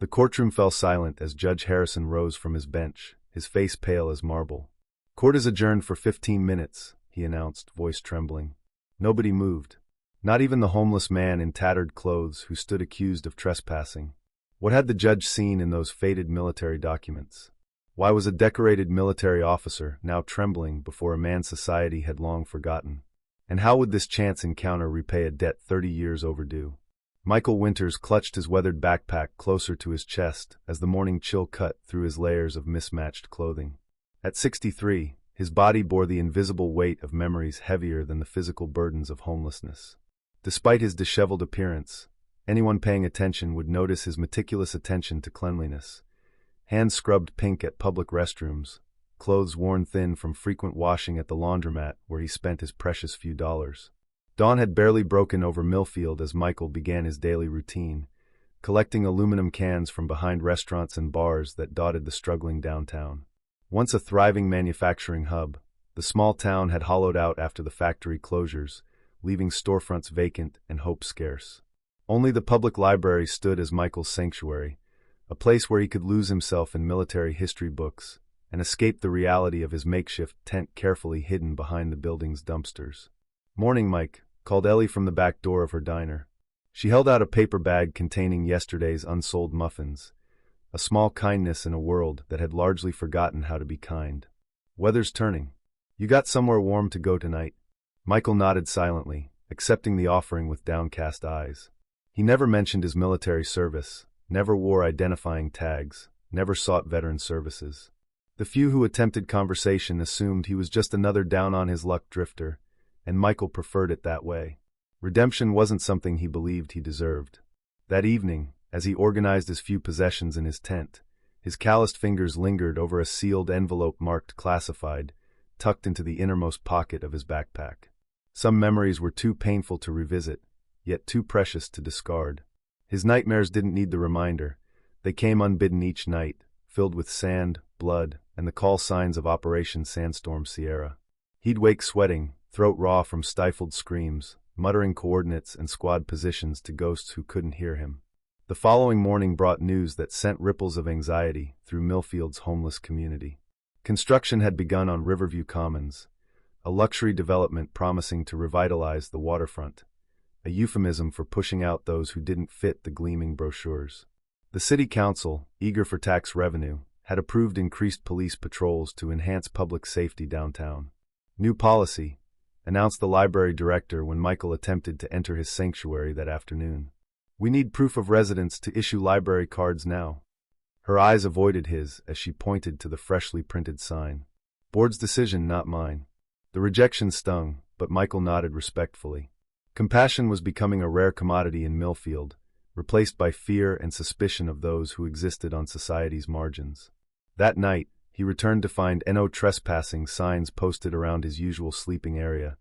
The courtroom fell silent as Judge Harrison rose from his bench, his face pale as marble. "Court is adjourned for 15 minutes, he announced, voice trembling. Nobody moved. Not even the homeless man in tattered clothes who stood accused of trespassing. What had the judge seen in those faded military documents? Why was a decorated military officer now trembling before a man society had long forgotten? And how would this chance encounter repay a debt 30 years overdue? Michael Winters clutched his weathered backpack closer to his chest as the morning chill cut through his layers of mismatched clothing. At 63, his body bore the invisible weight of memories heavier than the physical burdens of homelessness. Despite his disheveled appearance, anyone paying attention would notice his meticulous attention to cleanliness. Hands scrubbed pink at public restrooms, clothes worn thin from frequent washing at the laundromat where he spent his precious few dollars. Dawn had barely broken over Millfield as Michael began his daily routine, collecting aluminum cans from behind restaurants and bars that dotted the struggling downtown. Once a thriving manufacturing hub, the small town had hollowed out after the factory closures, leaving storefronts vacant and hope scarce. Only the public library stood as Michael's sanctuary, a place where he could lose himself in military history books and escape the reality of his makeshift tent carefully hidden behind the building's dumpsters. "Morning, Mike," called Ellie from the back door of her diner. She held out a paper bag containing yesterday's unsold muffins, a small kindness in a world that had largely forgotten how to be kind. "Weather's turning. You got somewhere warm to go tonight?" Michael nodded silently, accepting the offering with downcast eyes. He never mentioned his military service, never wore identifying tags, never sought veteran services. The few who attempted conversation assumed he was just another down-on-his-luck drifter, and Michael preferred it that way. Redemption wasn't something he believed he deserved. That evening, as he organized his few possessions in his tent, his calloused fingers lingered over a sealed envelope marked classified, tucked into the innermost pocket of his backpack. Some memories were too painful to revisit, yet too precious to discard. His nightmares didn't need the reminder. They came unbidden each night, filled with sand, blood, and the call signs of Operation Sandstorm Sierra. He'd wake sweating, throat raw from stifled screams, muttering coordinates and squad positions to ghosts who couldn't hear him. The following morning brought news that sent ripples of anxiety through Millfield's homeless community. Construction had begun on Riverview Commons, a luxury development promising to revitalize the waterfront, a euphemism for pushing out those who didn't fit the gleaming brochures. The city council, eager for tax revenue, had approved increased police patrols to enhance public safety downtown. "New policy," announced the library director when Michael attempted to enter his sanctuary that afternoon. "We need proof of residence to issue library cards now." Her eyes avoided his as she pointed to the freshly printed sign. "Board's decision, not mine." The rejection stung, but Michael nodded respectfully. Compassion was becoming a rare commodity in Millfield, replaced by fear and suspicion of those who existed on society's margins. That night, he returned to find "No trespassing" signs posted around his usual sleeping area,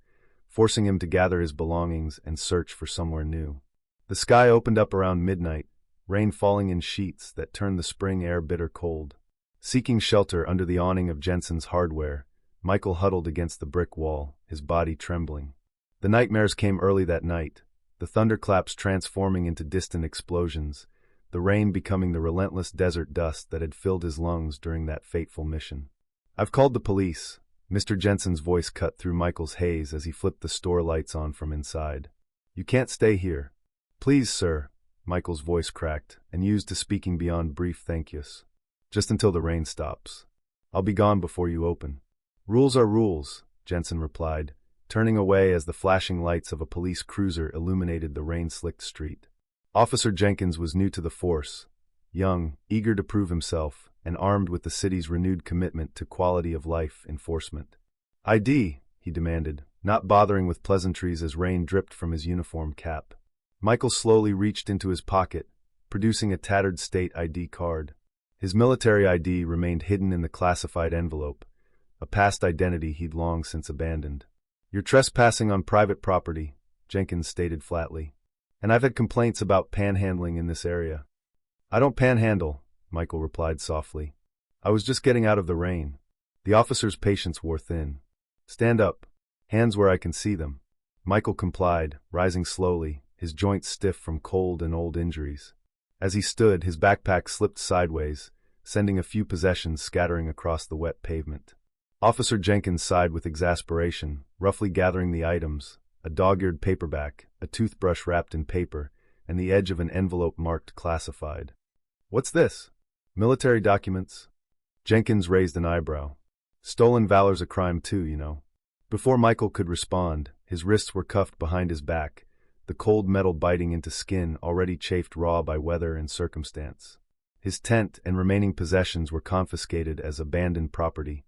forcing him to gather his belongings and search for somewhere new. The sky opened up around midnight, rain falling in sheets that turned the spring air bitter cold. Seeking shelter under the awning of Jensen's Hardware, Michael huddled against the brick wall, his body trembling. The nightmares came early that night, the thunderclaps transforming into distant explosions, the rain becoming the relentless desert dust that had filled his lungs during that fateful mission. "I've called the police," Mr. Jensen's voice cut through Michael's haze as he flipped the store lights on from inside. "You can't stay here." "Please, sir," Michael's voice cracked, and used to speaking beyond brief thank yous. "Just until the rain stops. I'll be gone before you open." "Rules are rules," Jensen replied, turning away as the flashing lights of a police cruiser illuminated the rain-slicked street. Officer Jenkins was new to the force, young, eager to prove himself, and armed with the city's renewed commitment to quality-of-life enforcement. "ID," he demanded, not bothering with pleasantries as rain dripped from his uniform cap. Michael slowly reached into his pocket, producing a tattered state ID card. His military ID remained hidden in the classified envelope, a past identity he'd long since abandoned. "You're trespassing on private property," Jenkins stated flatly. "And I've had complaints about panhandling in this area." "I don't panhandle," Michael replied softly. "I was just getting out of the rain." The officer's patience wore thin. "Stand up. Hands where I can see them." Michael complied, rising slowly, his joints stiff from cold and old injuries. As he stood, his backpack slipped sideways, sending a few possessions scattering across the wet pavement. Officer Jenkins sighed with exasperation, roughly gathering the items: a dog-eared paperback, a toothbrush wrapped in paper, and the edge of an envelope marked classified. "What's this? Military documents?" Jenkins raised an eyebrow. "Stolen valor's a crime too, you know." Before Michael could respond, his wrists were cuffed behind his back, the cold metal biting into skin already chafed raw by weather and circumstance. His tent and remaining possessions were confiscated as abandoned property,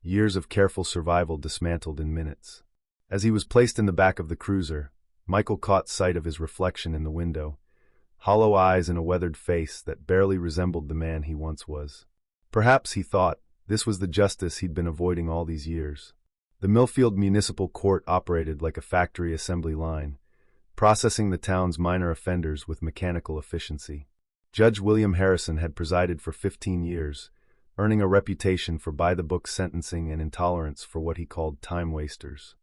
years of careful survival dismantled in minutes. As he was placed in the back of the cruiser, Michael caught sight of his reflection in the window, hollow eyes and a weathered face that barely resembled the man he once was. Perhaps, he thought, this was the justice he'd been avoiding all these years. The Millfield Municipal Court operated like a factory assembly line, processing the town's minor offenders with mechanical efficiency. Judge William Harrison had presided for 15 years, earning a reputation for by-the-book sentencing and intolerance for what he called time wasters.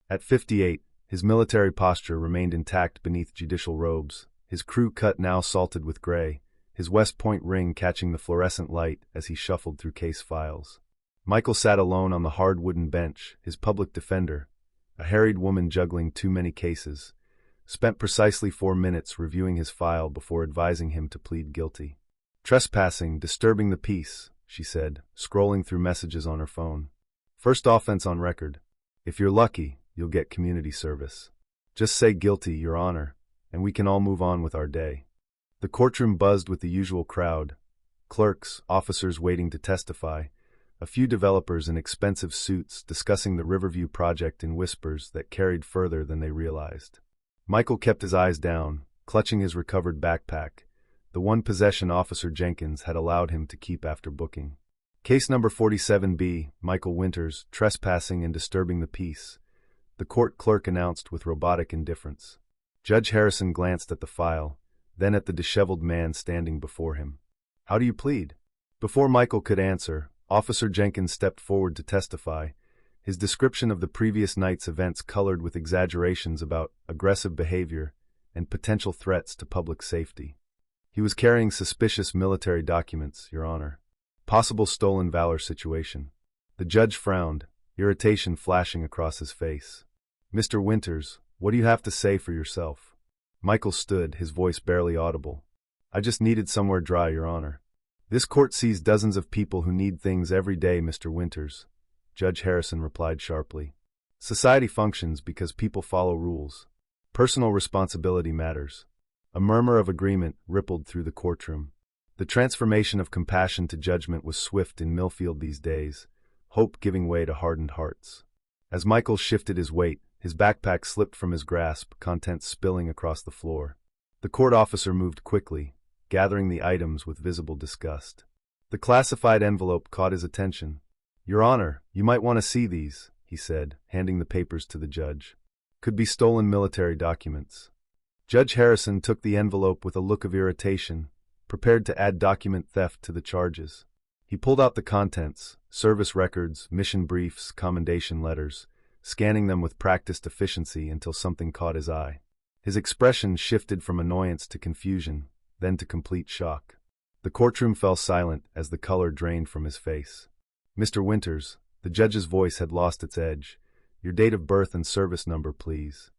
At 58, his military posture remained intact beneath judicial robes, his crew cut now salted with gray, his West Point ring catching the fluorescent light as he shuffled through case files. Michael sat alone on the hard wooden bench, his public defender, a harried woman juggling too many cases, spent precisely 4 minutes reviewing his file before advising him to plead guilty. "Trespassing, disturbing the peace," she said, scrolling through messages on her phone. "First offense on record. If you're lucky, you'll get community service. Just say guilty, Your Honor, and we can all move on with our day." The courtroom buzzed with the usual crowd: clerks, officers waiting to testify, a few developers in expensive suits discussing the Riverview project in whispers that carried further than they realized. Michael kept his eyes down, clutching his recovered backpack, the one possession Officer Jenkins had allowed him to keep after booking. Case number 47B, Michael Winters, trespassing and disturbing the peace, the court clerk announced with robotic indifference. Judge Harrison glanced at the file, then at the disheveled man standing before him. "How do you plead?" Before Michael could answer, Officer Jenkins stepped forward to testify, his description of the previous night's events colored with exaggerations about aggressive behavior and potential threats to public safety. "He was carrying suspicious military documents, Your Honor. Possible stolen valor situation." The judge frowned, irritation flashing across his face. "Mr. Winters, what do you have to say for yourself?" Michael stood, his voice barely audible. "I just needed somewhere dry, Your Honor." "This court sees dozens of people who need things every day, Mr. Winters," Judge Harrison replied sharply. "Society functions because people follow rules. Personal responsibility matters." A murmur of agreement rippled through the courtroom. The transformation of compassion to judgment was swift in Millfield these days, hope giving way to hardened hearts. As Michael shifted his weight, his backpack slipped from his grasp, contents spilling across the floor. The court officer moved quickly, gathering the items with visible disgust. The classified envelope caught his attention. "Your Honor, you might want to see these," he said, handing the papers to the judge. "Could be stolen military documents." Judge Harrison took the envelope with a look of irritation, prepared to add document theft to the charges. He pulled out the contents: service records, mission briefs, commendation letters, scanning them with practiced efficiency until something caught his eye. His expression shifted from annoyance to confusion, then to complete shock. The courtroom fell silent as the color drained from his face. "Mr. Winters," the judge's voice had lost its edge, "your date of birth and service number, please."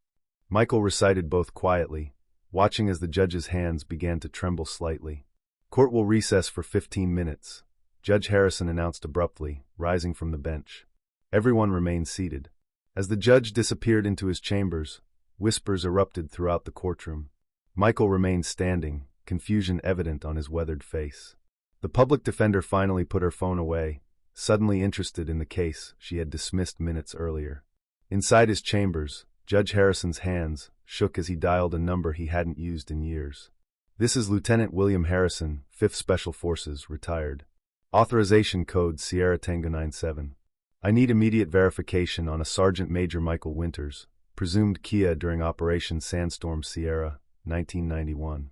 Michael recited both quietly, watching as the judge's hands began to tremble slightly. "Court will recess for 15 minutes, Judge Harrison announced abruptly, rising from the bench. Everyone remained seated. As the judge disappeared into his chambers, whispers erupted throughout the courtroom. Michael remained standing, confusion evident on his weathered face. The public defender finally put her phone away, suddenly interested in the case she had dismissed minutes earlier. Inside his chambers, Judge Harrison's hands shook as he dialed a number he hadn't used in years. "This is Lieutenant William Harrison, 5th Special Forces, retired. Authorization code Sierra Tango 97. I need immediate verification on a Sergeant Major Michael Winters, presumed Kia during Operation Sandstorm Sierra, 1991.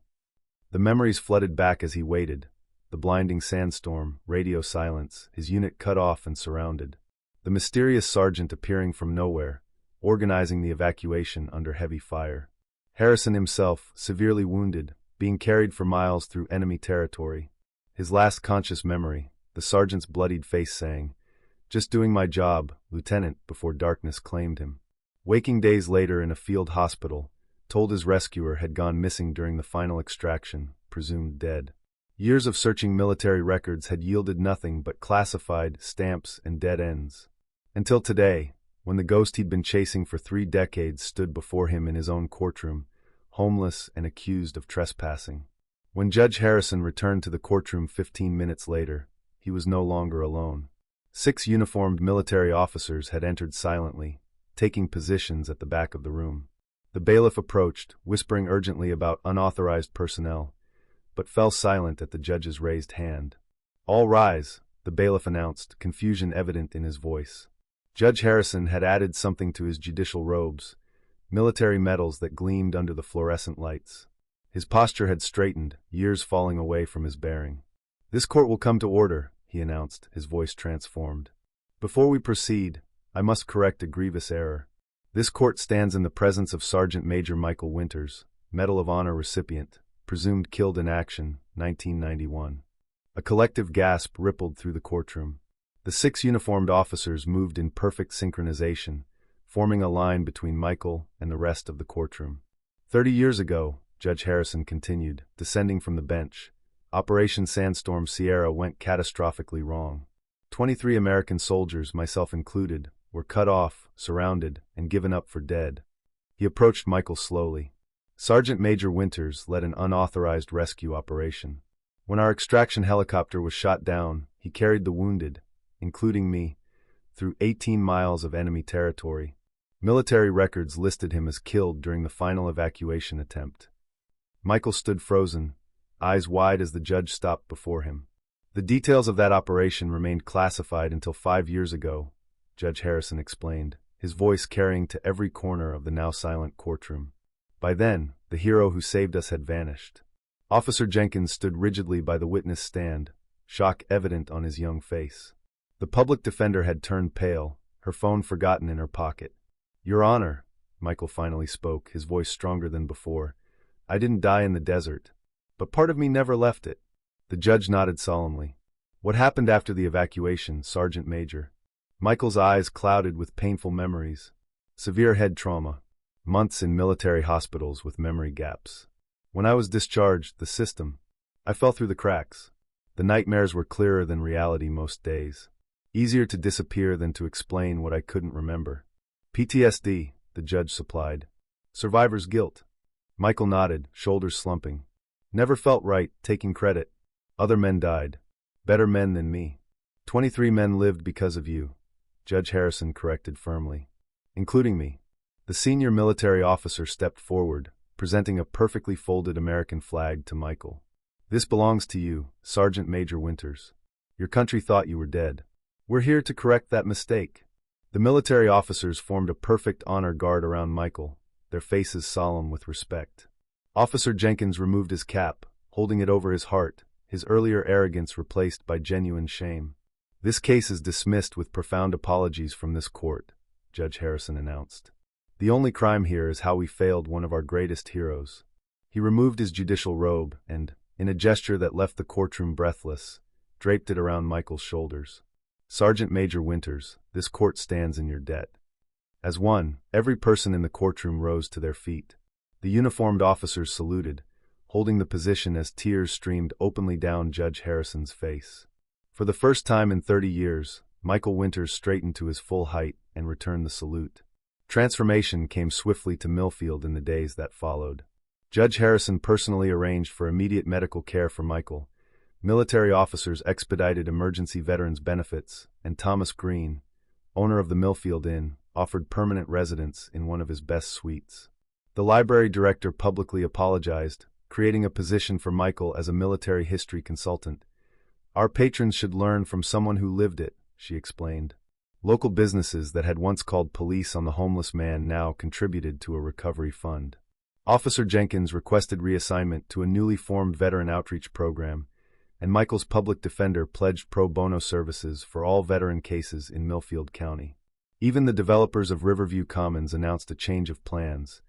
The memories flooded back as he waited. The blinding sandstorm, radio silence, his unit cut off and surrounded. The mysterious sergeant appearing from nowhere, organizing the evacuation under heavy fire. Harrison himself, severely wounded, being carried for miles through enemy territory. His last conscious memory, the sergeant's bloodied face saying, "Just doing my job, Lieutenant," before darkness claimed him. Waking days later in a field hospital, told his rescuer had gone missing during the final extraction, presumed dead. Years of searching military records had yielded nothing but classified stamps and dead ends. Until today, when the ghost he'd been chasing for 3 decades stood before him in his own courtroom, homeless and accused of trespassing. When Judge Harrison returned to the courtroom 15 minutes later, he was no longer alone. 6 uniformed military officers had entered silently, taking positions at the back of the room. The bailiff approached, whispering urgently about unauthorized personnel, but fell silent at the judge's raised hand. "All rise," the bailiff announced, confusion evident in his voice. Judge Harrison had added something to his judicial robes, military medals that gleamed under the fluorescent lights. His posture had straightened, years falling away from his bearing. "This court will come to order," he announced, his voice transformed. "Before we proceed, I must correct a grievous error. This court stands in the presence of Sergeant Major Michael Winters, Medal of Honor recipient, presumed killed in action, 1991. A collective gasp rippled through the courtroom. The 6 uniformed officers moved in perfect synchronization, forming a line between Michael and the rest of the courtroom. 30 years ago, Judge Harrison continued, descending from the bench, Operation Sandstorm Sierra went catastrophically wrong. 23 American soldiers, myself included, were cut off, surrounded, and given up for dead. He approached Michael slowly. Sergeant Major Winters led an unauthorized rescue operation. When our extraction helicopter was shot down, he carried the wounded, including me, through 18 miles of enemy territory. Military records listed him as killed during the final evacuation attempt. Michael stood frozen, eyes wide as the judge stopped before him. "The details of that operation remained classified until 5 years ago," Judge Harrison explained, his voice carrying to every corner of the now silent courtroom. "By then, the hero who saved us had vanished." Officer Jenkins stood rigidly by the witness stand, shock evident on his young face. The public defender had turned pale, her phone forgotten in her pocket. "Your Honor," Michael finally spoke, his voice stronger than before, "I didn't die in the desert, but part of me never left it." The judge nodded solemnly. "What happened after the evacuation, Sergeant Major?" Michael's eyes clouded with painful memories. Severe head trauma. Months in military hospitals with memory gaps. When I was discharged, the system. I fell through the cracks. The nightmares were clearer than reality most days. Easier to disappear than to explain what I couldn't remember. PTSD, the judge supplied. Survivor's guilt. Michael nodded, shoulders slumping. Never felt right, taking credit. Other men died. Better men than me. 23 men lived because of you, Judge Harrison corrected firmly. Including me. The senior military officer stepped forward, presenting a perfectly folded American flag to Michael. "This belongs to you, Sergeant Major Winters. Your country thought you were dead. We're here to correct that mistake." The military officers formed a perfect honor guard around Michael, their faces solemn with respect. Officer Jenkins removed his cap, holding it over his heart, his earlier arrogance replaced by genuine shame. "This case is dismissed with profound apologies from this court," Judge Harrison announced. "The only crime here is how we failed one of our greatest heroes." He removed his judicial robe and, in a gesture that left the courtroom breathless, draped it around Michael's shoulders. "Sergeant Major Winters, this court stands in your debt." As one, every person in the courtroom rose to their feet. The uniformed officers saluted, holding the position as tears streamed openly down Judge Harrison's face. For the first time in 30 years, Michael Winters straightened to his full height and returned the salute. Transformation came swiftly to Millfield in the days that followed. Judge Harrison personally arranged for immediate medical care for Michael. Military officers expedited emergency veterans benefits, and Thomas Green, owner of the Millfield Inn, offered permanent residence in one of his best suites. The library director publicly apologized, creating a position for Michael as a military history consultant. "Our patrons should learn from someone who lived it," she explained. Local businesses that had once called police on the homeless man now contributed to a recovery fund. Officer Jenkins requested reassignment to a newly formed veteran outreach program, and Michael's public defender pledged pro bono services for all veteran cases in Millfield County. Even the developers of Riverview Commons announced a change of plans,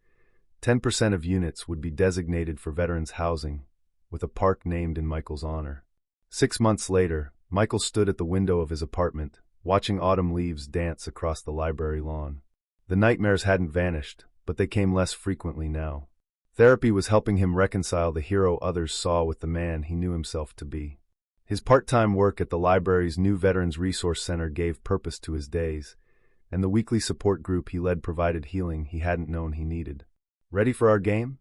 10% of units would be designated for veterans housing, with a park named in Michael's honor. 6 months later, Michael stood at the window of his apartment, watching autumn leaves dance across the library lawn. The nightmares hadn't vanished, but they came less frequently now. Therapy was helping him reconcile the hero others saw with the man he knew himself to be. His part-time work at the library's new Veterans Resource Center gave purpose to his days, and the weekly support group he led provided healing he hadn't known he needed. "Ready for our game?"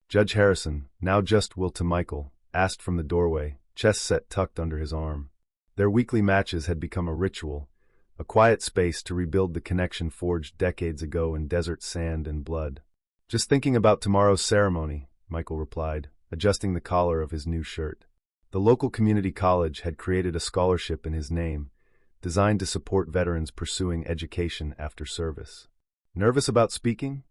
Judge Harrison, now just Will to Michael, asked from the doorway, chest set tucked under his arm. Their weekly matches had become a ritual, a quiet space to rebuild the connection forged decades ago in desert sand and blood. "Just thinking about tomorrow's ceremony," Michael replied, adjusting the collar of his new shirt. The local community college had created a scholarship in his name, designed to support veterans pursuing education after service. "Nervous about speaking?"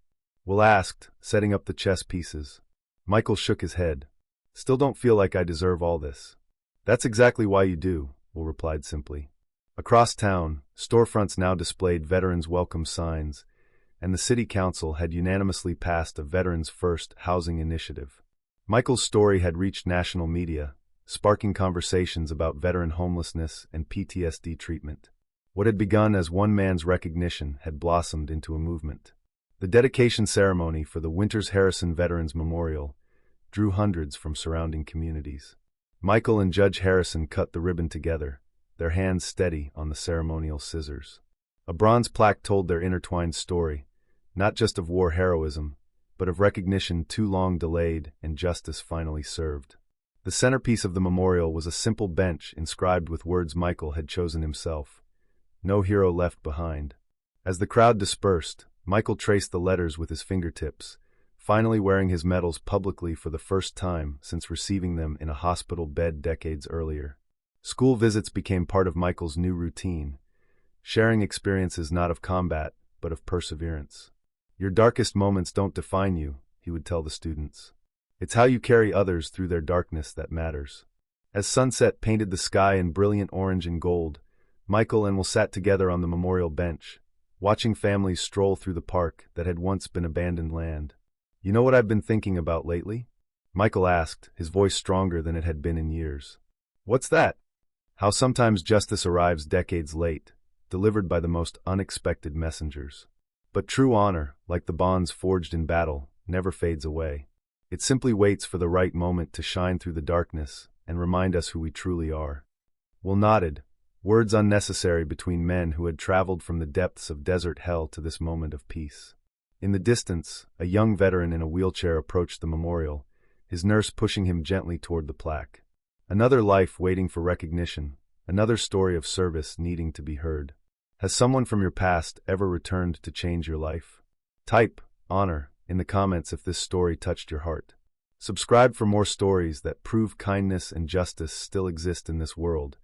Will asked, setting up the chess pieces. Michael shook his head. "Still don't feel like I deserve all this." "That's exactly why you do," Will replied simply. Across town, storefronts now displayed veterans' welcome signs, and the city council had unanimously passed a Veterans First housing initiative. Michael's story had reached national media, sparking conversations about veteran homelessness and PTSD treatment. What had begun as one man's recognition had blossomed into a movement. The dedication ceremony for the Winters Harrison Veterans Memorial drew hundreds from surrounding communities. Michael and Judge Harrison cut the ribbon together, their hands steady on the ceremonial scissors. A bronze plaque told their intertwined story, not just of war heroism, but of recognition too long delayed and justice finally served. The centerpiece of the memorial was a simple bench inscribed with words Michael had chosen himself. "No hero left behind." As the crowd dispersed, Michael traced the letters with his fingertips, finally wearing his medals publicly for the first time since receiving them in a hospital bed decades earlier. School visits became part of Michael's new routine, sharing experiences not of combat, but of perseverance. "Your darkest moments don't define you," he would tell the students. "It's how you carry others through their darkness that matters." As sunset painted the sky in brilliant orange and gold, Michael and Will sat together on the memorial bench, watching families stroll through the park that had once been abandoned land. "You know what I've been thinking about lately?" Michael asked, his voice stronger than it had been in years. "What's that?" "How sometimes justice arrives decades late, delivered by the most unexpected messengers. But true honor, like the bonds forged in battle, never fades away. It simply waits for the right moment to shine through the darkness and remind us who we truly are." Will nodded, words unnecessary between men who had traveled from the depths of desert hell to this moment of peace. In the distance, a young veteran in a wheelchair approached the memorial, his nurse pushing him gently toward the plaque. Another life waiting for recognition, another story of service needing to be heard. Has someone from your past ever returned to change your life? Type honor in the comments if this story touched your heart. Subscribe for more stories that prove kindness and justice still exist in this world,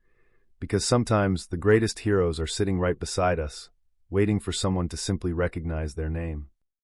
because sometimes the greatest heroes are sitting right beside us, waiting for someone to simply recognize their name.